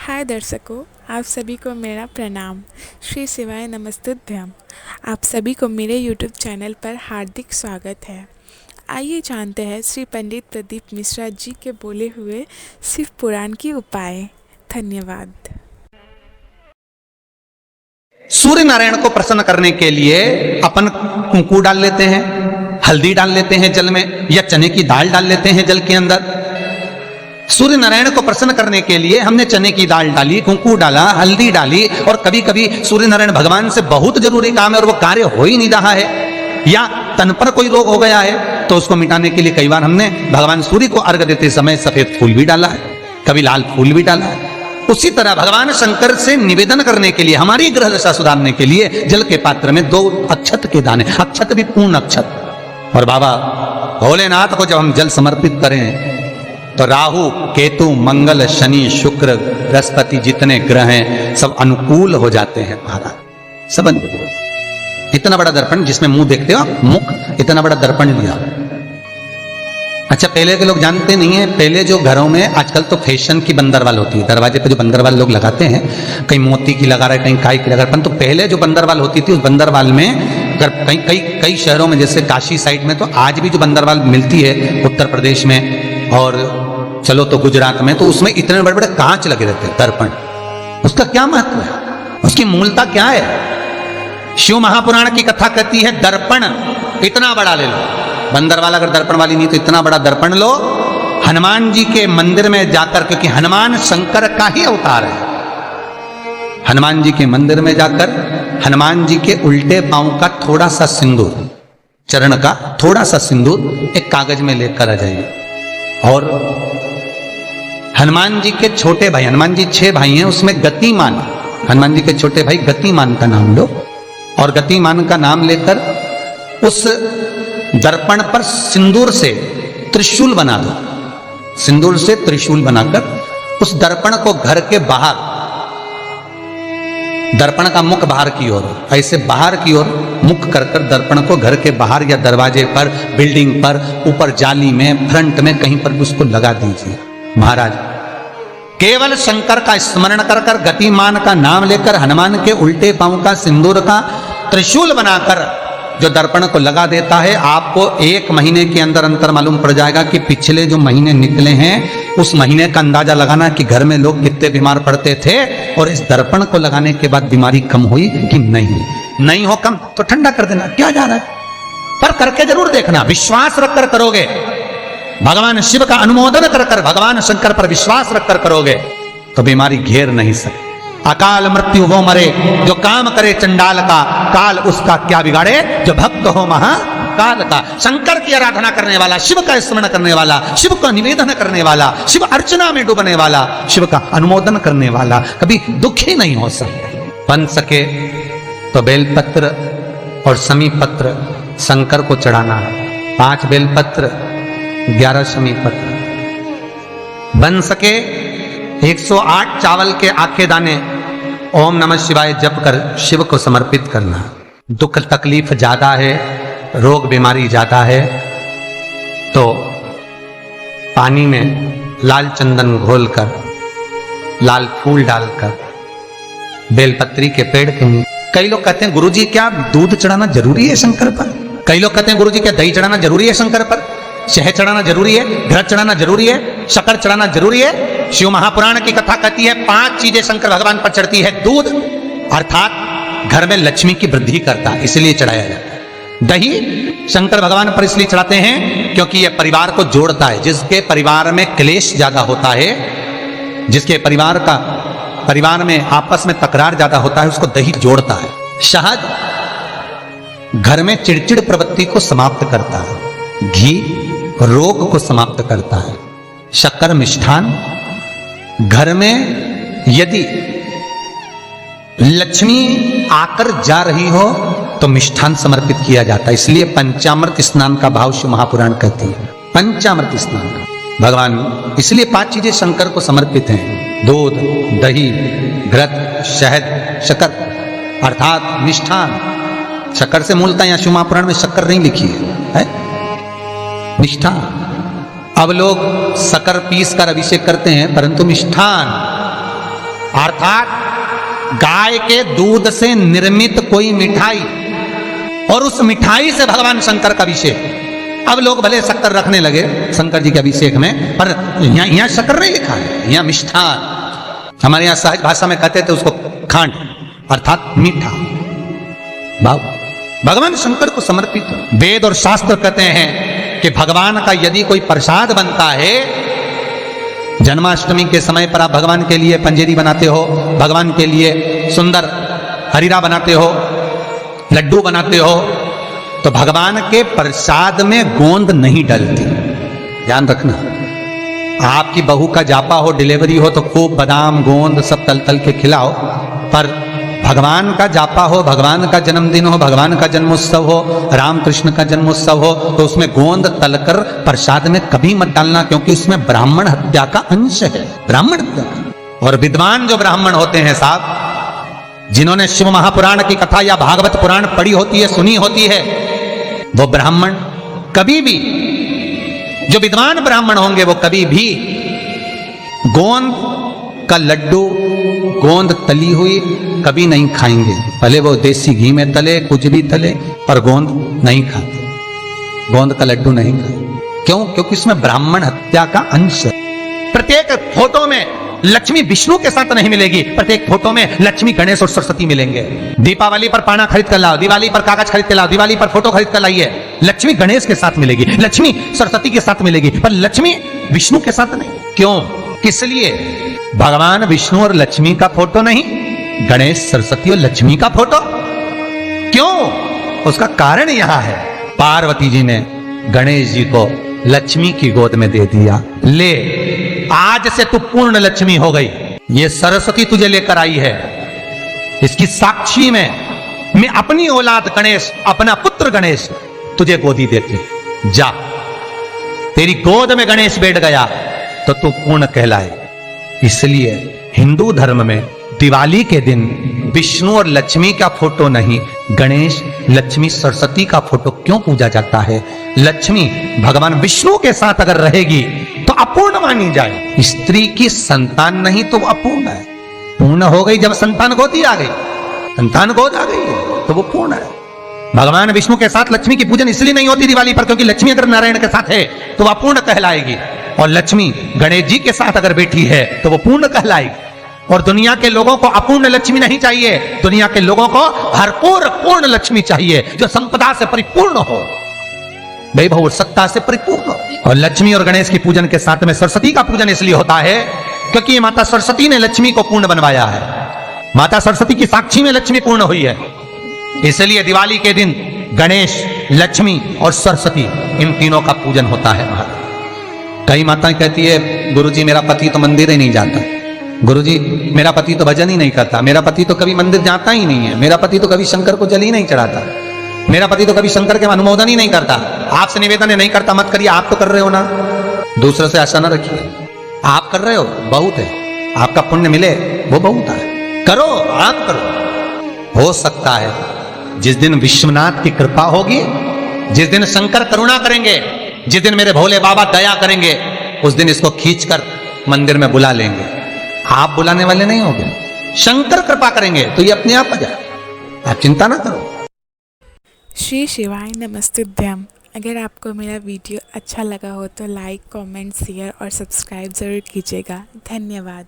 हाय दर्शकों, आप सभी को मेरा प्रणाम। श्री शिवाय नमस्तुभ्यम। आप सभी को मेरे यूट्यूब चैनल पर हार्दिक स्वागत है। आइए जानते हैं श्री पंडित प्रदीप मिश्रा जी के बोले हुए शिव पुराण की उपाय। धन्यवाद। सूर्य नारायण को प्रसन्न करने के लिए अपन कुंकू डाल लेते हैं, हल्दी डाल लेते हैं जल में, या चने की दाल डाल लेते हैं जल के अंदर। सूर्य नारायण को प्रसन्न करने के लिए हमने चने की दाल डाली, कुंकू डाला, हल्दी डाली, और कभी कभी सूर्य नारायण भगवान से बहुत जरूरी काम है और वो कार्य हो ही नहीं रहा है, या तन पर कोई रोग हो गया है, तो उसको मिटाने के लिए कई बार हमने भगवान सूर्य को अर्घ देते समय सफेद फूल भी डाला है, कभी लाल फूल भी डाला है। उसी तरह भगवान शंकर से निवेदन करने के लिए, हमारी ग्रह दशा सुधारने के लिए जल के पात्र में 2 अक्षत के दाने, अक्षत भी पूर्ण अक्षत। और बाबा भोलेनाथ को जब हम जल समर्पित करें तो राहु, केतु, मंगल, शनि, शुक्र, बृहस्पति जितने ग्रह हैं सब अनुकूल हो जाते हैं महाराज, सब अनुकूल। इतना बड़ा दर्पण जिसमें मुंह देखते हो आप, मुख, इतना बड़ा दर्पण लिया। अच्छा, पहले के लोग जानते नहीं है, पहले जो घरों में, आजकल तो फैशन की बंदरवाल होती है, दरवाजे पे जो बंदरवाल लोग लगाते हैं, कहीं मोती की लगा रहे, कहीं काय की लगा रहे, तो पहले जो बंदरवाल होती थी उस बंदरवाल में अगर कई शहरों में, जैसे काशी साइड में, तो आज भी जो बंदरवाल मिलती है उत्तर प्रदेश में, और चलो तो गुजरात में, तो उसमें इतने बड़े बड़े कांच लगे रहते हैं, दर्पण। उसका क्या महत्व है, उसकी मूलता क्या है? शिव महापुराण की कथा कहती है दर्पण इतना बड़ा ले लो, बंदरवाल अगर दर्पण वाली नहीं तो इतना बड़ा दर्पण लो, हनुमान जी के मंदिर में जाकर, क्योंकि हनुमान शंकर का ही अवतार है, हनुमान जी के मंदिर में जाकर हनुमान जी के उल्टे पांव का थोड़ा सा सिंदूर, चरण का थोड़ा सा सिंदूर एक कागज में लेकर आ जाइए, और हनुमान जी के छोटे भाई, हनुमान जी 6 भाई हैं, उसमें गतिमान, हनुमान जी के छोटे भाई गतिमान का नाम लो, और गतिमान का नाम लेकर उस दर्पण पर सिंदूर से त्रिशूल बना दो, सिंदूर से त्रिशूल बनाकर उस दर्पण को घर के बाहर, दर्पण का मुख बाहर की ओर, ऐसे बाहर की ओर मुख कर दर्पण को घर के बाहर या दरवाजे पर, बिल्डिंग पर, ऊपर जाली में, फ्रंट में, कहीं पर भी उसको लगा दीजिए। महाराज केवल शंकर का स्मरण कर गतिमान का नाम लेकर हनुमान के उल्टे पांव का सिंदूर का त्रिशूल बनाकर जो दर्पण को लगा देता है, आपको 1 महीने के अंदर अंतर मालूम पड़ जाएगा कि पिछले जो महीने निकले हैं उस महीने का अंदाजा लगाना कि घर में लोग कितने बीमार पड़ते थे, और इस दर्पण को लगाने के बाद बीमारी कम हुई कि नहीं हो कम तो ठंडा कर देना, क्या जा रहा है, पर करके जरूर देखना, विश्वास रखकर करोगे, भगवान शिव का अनुमोदन कर भगवान शंकर पर विश्वास रखकर करोगे तो बीमारी घेर नहीं सकती। अकाल मृत्यु वो मरे जो काम करे चंडाल का, काल उसका क्या बिगाड़े जो भक्त हो महाकाल का। शंकर की आराधना करने वाला, शिव का स्मरण करने वाला, शिव का निवेदन करने वाला, शिव अर्चना में डूबने वाला, शिव का अनुमोदन करने वाला कभी दुखी नहीं हो सकता। बन सके तो बेलपत्र और समी पत्र शंकर को चढ़ाना, 5 बेलपत्र 11 समी पत्र, बन सके 108 चावल के आखे दाने ओम नमः शिवाय जप कर शिव को समर्पित करना। दुख तकलीफ ज्यादा है, रोग बीमारी ज्यादा है, तो पानी में लाल चंदन घोलकर, लाल फूल डालकर, बेलपत्री के पेड़ के नीचे, कई लोग कहते हैं गुरुजी क्या दूध चढ़ाना जरूरी है शंकर पर, कई लोग कहते हैं गुरुजी क्या दही चढ़ाना जरूरी है शंकर पर, शहद चढ़ाना जरूरी है, घृत चढ़ाना जरूरी है, शक्कर चढ़ाना जरूरी है। शिव महापुराण की कथा कहती है 5 चीजें शंकर भगवान पर चढ़ती है। दूध अर्थात घर में लक्ष्मी की वृद्धि करता है, इसलिए चढ़ाया जाता है। दही शंकर भगवान पर इसलिए चढ़ाते हैं क्योंकि यह परिवार को जोड़ता है। जिसके परिवार में क्लेश ज्यादा होता है, जिसके परिवार में आपस में तकरार ज्यादा होता है, उसको दही जोड़ता है। शहद घर में चिड़चिड़ प्रवृत्ति को समाप्त करता है। घी रोग को समाप्त करता है। शक्कर मिष्ठान घर में यदि लक्ष्मी आकर जा रही हो तो मिष्ठान समर्पित किया जाता है, इसलिए पंचामृत स्नान का भाव शिव महापुराण कहती है, पंचामृत स्नान का भगवान, इसलिए 5 चीजें शंकर को समर्पित हैं। दूध, दही, घृत, शहद, शक्कर अर्थात मिष्ठान। शक्कर से मूलतः यहाँ शिव महापुराण में शक्कर नहीं लिखी है, मिष्ठान। अब लोग शक्कर पीस कर अभिषेक करते हैं, परंतु मिष्ठान अर्थात गाय के दूध से निर्मित कोई मिठाई, और उस मिठाई से भगवान शंकर का अभिषेक। अब लोग भले शक्कर रखने लगे शंकर जी के अभिषेक में, पर यहाँ शक्कर नहीं लिखा है, यहाँ मिष्ठान। हमारे यहाँ सहज भाषा में कहते थे उसको खांड, अर्थात मीठा भाव भगवान शंकर को समर्पित। वेद और शास्त्र कहते हैं कि भगवान का यदि कोई प्रसाद बनता है, जन्माष्टमी के समय पर आप भगवान के लिए पंजेरी बनाते हो, भगवान के लिए सुंदर हरीरा बनाते हो, लड्डू बनाते हो, तो भगवान के प्रसाद में गोंद नहीं डलती। ध्यान रखना, आपकी बहू का जापा हो, डिलीवरी हो, तो खूब बादाम गोंद सब तल तल के खिलाओ, पर भगवान का जापा हो, भगवान का जन्मदिन हो, भगवान का जन्मोत्सव हो, रामकृष्ण का जन्मोत्सव हो, तो उसमें गोंद तलकर प्रसाद में कभी मत डालना, क्योंकि उसमें ब्राह्मण हत्या का अंश है, ब्राह्मण हत्या का। और विद्वान जो ब्राह्मण होते हैं साहब, जिन्होंने शिव महापुराण की कथा या भागवत पुराण पढ़ी होती है, सुनी होती है, वो ब्राह्मण कभी भी, जो विद्वान ब्राह्मण होंगे वो कभी भी गोंद का लड्डू, गोंद तली हुई कभी नहीं खाएंगे। भले वो देसी घी में तले, कुछ भी तले, पर गोंद नहीं खाते, गोंद का लड्डू नहीं खाते। क्यों? क्योंकि इसमें ब्राह्मण हत्या का अंश है। प्रत्येक फोटो में लक्ष्मी विष्णु के साथ नहीं मिलेगी, प्रत्येक फोटो में लक्ष्मी गणेश और सरस्वती मिलेंगे। दीपावली पर पाना खरीद कर लाओ, दिवाली पर कागज खरीद कर लाओ, दिवाली पर फोटो खरीद कर लाइए, लक्ष्मी गणेश के साथ मिलेगी, लक्ष्मी सरस्वती के साथ मिलेगी, पर लक्ष्मी विष्णु के साथ नहीं। क्यों? किस लिए? भगवान विष्णु और लक्ष्मी का फोटो नहीं, गणेश सरस्वती और लक्ष्मी का फोटो। क्यों? उसका कारण यहां है, पार्वती जी ने गणेश जी को लक्ष्मी की गोद में दे दिया। ले, आज से तू पूर्ण लक्ष्मी हो गई, ये सरस्वती तुझे लेकर आई है। इसकी साक्षी में मैं अपनी औलाद गणेश, अपना पुत्र गणेश तुझे गोदी देती, जा, तेरी गोद में गणेश बैठ गया तो तू पूर्ण कहलाए। इसलिए हिंदू धर्म में दिवाली के दिन विष्णु और लक्ष्मी का फोटो नहीं, गणेश लक्ष्मी सरस्वती का फोटो क्यों पूजा जाता है? लक्ष्मी भगवान विष्णु के साथ अगर रहेगी तो अपूर्ण मानी जाए। स्त्री की संतान नहीं तो वो अपूर्ण है, पूर्ण हो गई जब संतान गोदी आ गई, संतान गोद आ गई है तो वो पूर्ण है। भगवान विष्णु के साथ लक्ष्मी की पूजन इसलिए नहीं होती दिवाली पर, क्योंकि लक्ष्मी अगर नारायण के साथ है तो वह अपूर्ण कहलाएगी, और लक्ष्मी गणेश जी के साथ अगर बैठी है तो वो पूर्ण कहलाएगी। और दुनिया के लोगों को अपूर्ण लक्ष्मी नहीं चाहिए, दुनिया के लोगों को भरपूर पूर्ण लक्ष्मी चाहिए, जो संपदा से परिपूर्ण हो, वैभव सत्ता से परिपूर्ण हो। और लक्ष्मी और गणेश की पूजन के साथ में सरस्वती का पूजन इसलिए होता है क्योंकि ये माता सरस्वती ने लक्ष्मी को पूर्ण बनवाया है, माता सरस्वती की साक्षी में लक्ष्मी पूर्ण हुई है। इसलिए दिवाली के दिन गणेश, लक्ष्मी और सरस्वती, इन तीनों का पूजन होता है। कई माताएं कहती है, गुरुजी मेरा पति तो मंदिर ही नहीं जाता, गुरुजी मेरा पति तो भजन ही नहीं करता, मेरा पति तो कभी मंदिर जाता ही नहीं है, मेरा पति तो कभी शंकर को जल ही नहीं चढ़ाता, मेरा पति तो कभी शंकर के अनुमोदन ही नहीं करता। आपसे निवेदन है, नहीं करता मत करिए, आप तो कर रहे हो ना, दूसरे से आशा ना रखिए, आप कर रहे हो बहुत है, आपका पुण्य मिले वो बहुत है, करो, आप करो। हो सकता है जिस दिन विश्वनाथ की कृपा होगी, जिस दिन शंकर करुणा करेंगे, जिस दिन मेरे भोले बाबा दया करेंगे, उस दिन इसको खींचकर मंदिर में बुला लेंगे। आप बुलाने वाले नहीं होंगे, शंकर कृपा करेंगे तो ये अपने आप आ जाए, आप चिंता ना करो। श्री शिवाय नमस्तुभ्यम। अगर आपको मेरा वीडियो अच्छा लगा हो तो लाइक, कमेंट, शेयर और सब्सक्राइब ज़रूर कीजिएगा। धन्यवाद।